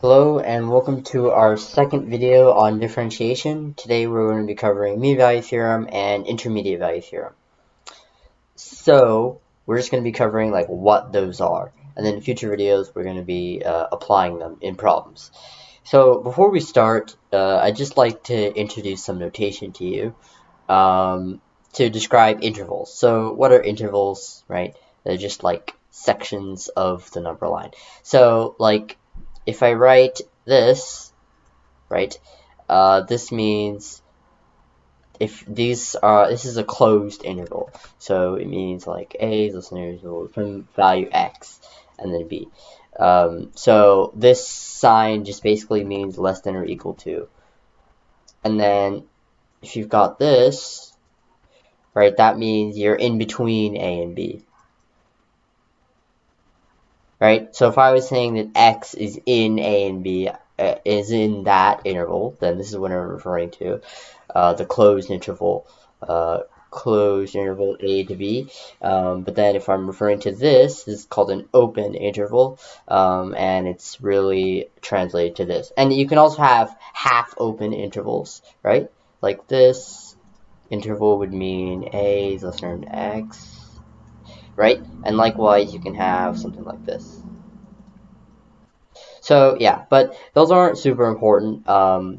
Hello and welcome to our second video on differentiation. Today we're going to be covering mean value theorem and intermediate value theorem. So we're just going to be covering like what those are, and then in future videos we're going to be applying them in problems. So before we start, I'd just like to introduce some notation to you to describe intervals. So what are intervals, right? They're just like sections of the number line. So like if I write this, right, this means if these are, this is a closed interval, so it means like a is less than or equal from value x and then b. So this sign just basically means less than or equal to. And then if you've got this, right, that means you're in between a and b. Right? So if I was saying that x is in a and b, is in that interval, then this is what I'm referring to, the closed interval a to b. But then if I'm referring to this is called an open interval, and it's really translated to this. And you can also have half open intervals, right? Like this interval would mean a is less than x, right? And likewise, you can have something like this. So yeah, but those aren't super important.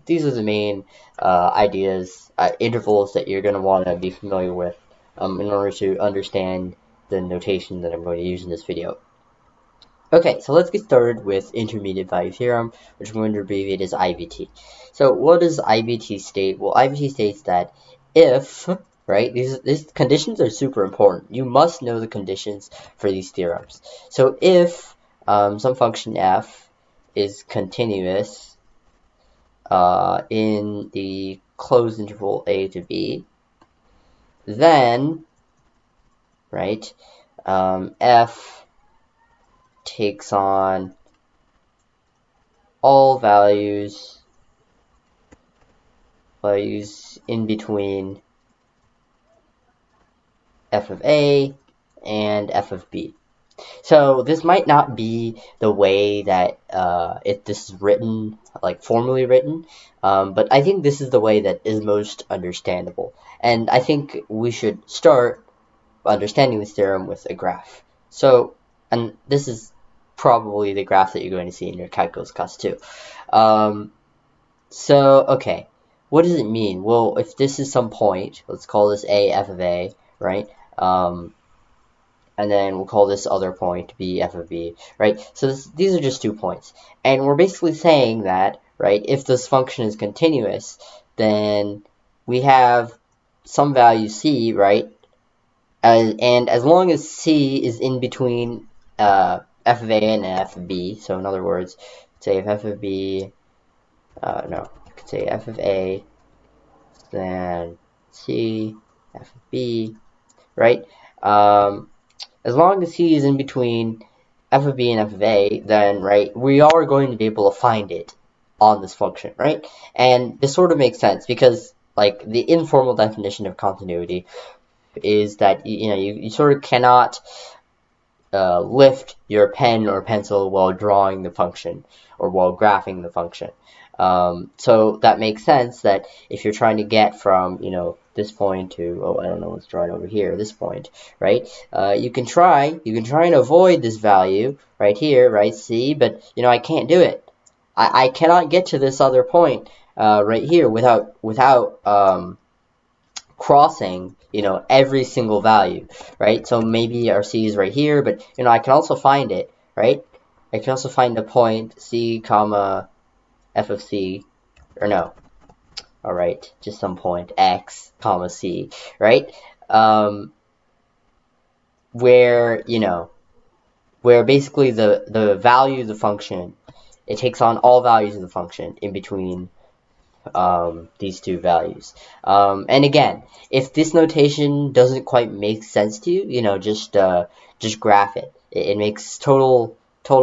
These are the main ideas, intervals that you're going to want to be familiar with in order to understand the notation that I'm going to use in this video. Okay, so let's get started with intermediate value theorem, which I'm going to abbreviate as IVT. So what does IVT state? Well, IVT states that if, right, these conditions are super important. You must know the conditions for these theorems. So if some function f is continuous in the closed interval a to b, then, right, f takes on all values in between f of a and f of b. So this might not be the way that this is written, like formally written, but I think this is the way that is most understandable. And I think we should start understanding this theorem with a graph. So, and this is probably the graph that you're going to see in your calculus class too. So, okay, what does it mean? Well, if this is some point, let's call this a f of a, right? And then we'll call this other point b f of b, right? So these are just 2 points. And we're basically saying that, right, if this function is continuous, then we have some value c, right? And as long as c is in between f of a and f of b, so in other words, say if f of b, no, I could say f of a, then c, f of b, right? As long as c is in between f of b and f of a, then, right, we are going to be able to find it on this function, right? And this sort of makes sense because, like, the informal definition of continuity is that, you sort of cannot lift your pen or pencil while drawing the function or while graphing the function. So that makes sense that if you're trying to get from, this point to, oh, I don't know, let's draw it over here, this point, right? You can try and avoid this value right here, right, C, but, I can't do it. I cannot get to this other point right here without crossing, every single value, right? So maybe our C is right here, but, I can also find it, right? I can also find the point C, comma, f of c, or no, all right, just some point x, comma c, right? Where, where basically the value of the function, it takes on all values of the function in between these 2 values. And again, if this notation doesn't quite make sense to you, just graph it. It makes total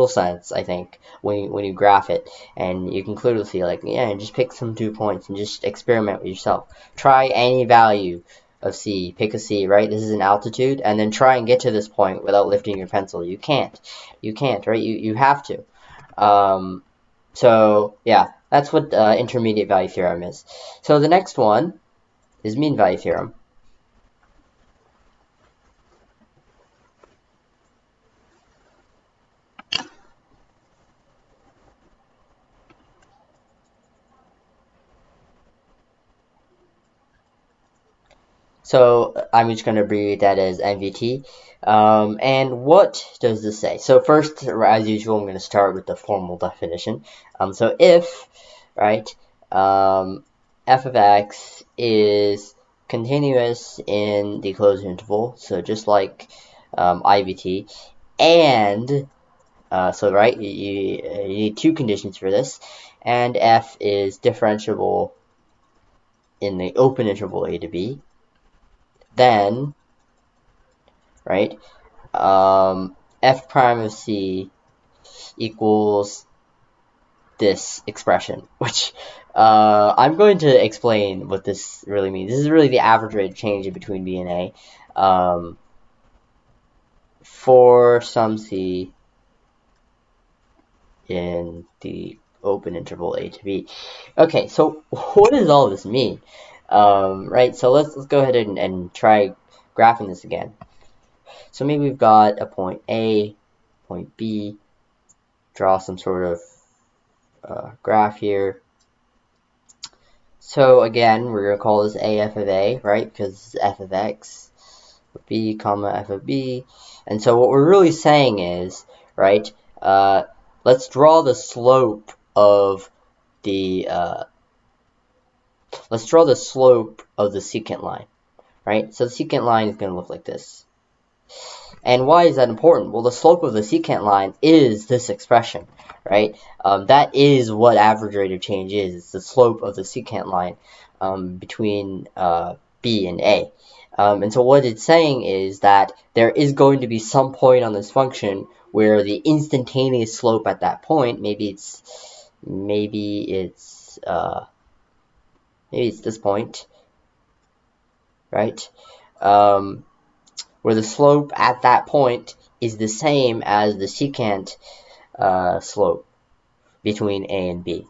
sense, I think, when you graph it, and you can clearly see, like, yeah, just pick some 2 points and just experiment with yourself. Try any value of c, pick a c, right? This is an altitude, and then try and get to this point without lifting your pencil. You can't, right? You have to. So yeah, that's what intermediate value theorem is. So the next one is mean value theorem. So I'm just going to abbreviate that as MVT. And what does this say? So first, as usual, I'm going to start with the formal definition. So if, right, f of x is continuous in the closed interval, so just like IVT, and so right, you need two conditions for this, and f is differentiable in the open interval a to b, then, right, f prime of c equals this expression, which I'm going to explain what this really means. This is really the average rate of change in between b and a for some c in the open interval a to b. Okay, so what does all this mean? Right, so let's go ahead and try graphing this again. So maybe we've got a point A, point B, draw some sort of graph here. So again, we're going to call this a f of a, right, because this is f of x, b comma f of b. And so what we're really saying is, right, let's draw the slope of the secant line, right? So the secant line is going to look like this. And why is that important? Well, the slope of the secant line is this expression, right? That is what average rate of change is. It's the slope of the secant line between B and A. And so what it's saying is that there is going to be some point on this function where the instantaneous slope at that point, maybe it's this point, right? Where the slope at that point is the same as the secant slope between A and B,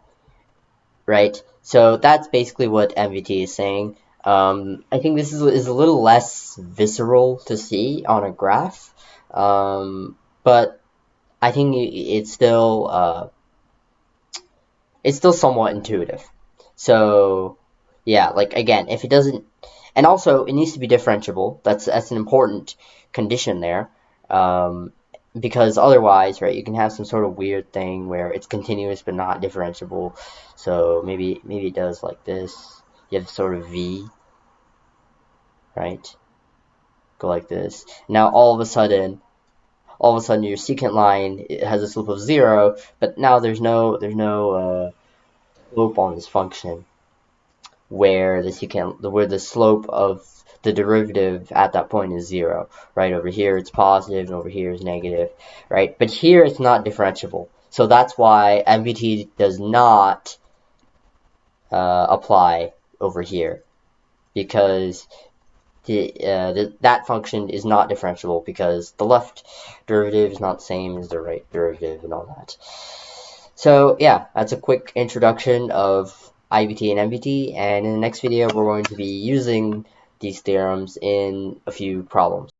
right? So that's basically what MVT is saying. I think this is a little less visceral to see on a graph, but I think it's still somewhat intuitive. So yeah, like again, if it doesn't, and also it needs to be differentiable. That's an important condition there, because otherwise, right, you can have some sort of weird thing where it's continuous but not differentiable. So maybe it does like this. You have sort of v, right? Go like this. Now all of a sudden your secant line has a slope of 0, but now there's no slope on this function where the slope of the derivative at that point is 0, right? Over here it's positive and over here is negative, right? But here it's not differentiable, so that's why MVT does not apply over here, because that function is not differentiable because the left derivative is not the same as the right derivative and all that. So yeah, that's a quick introduction of IVT and MVT, and in the next video we're going to be using these theorems in a few problems.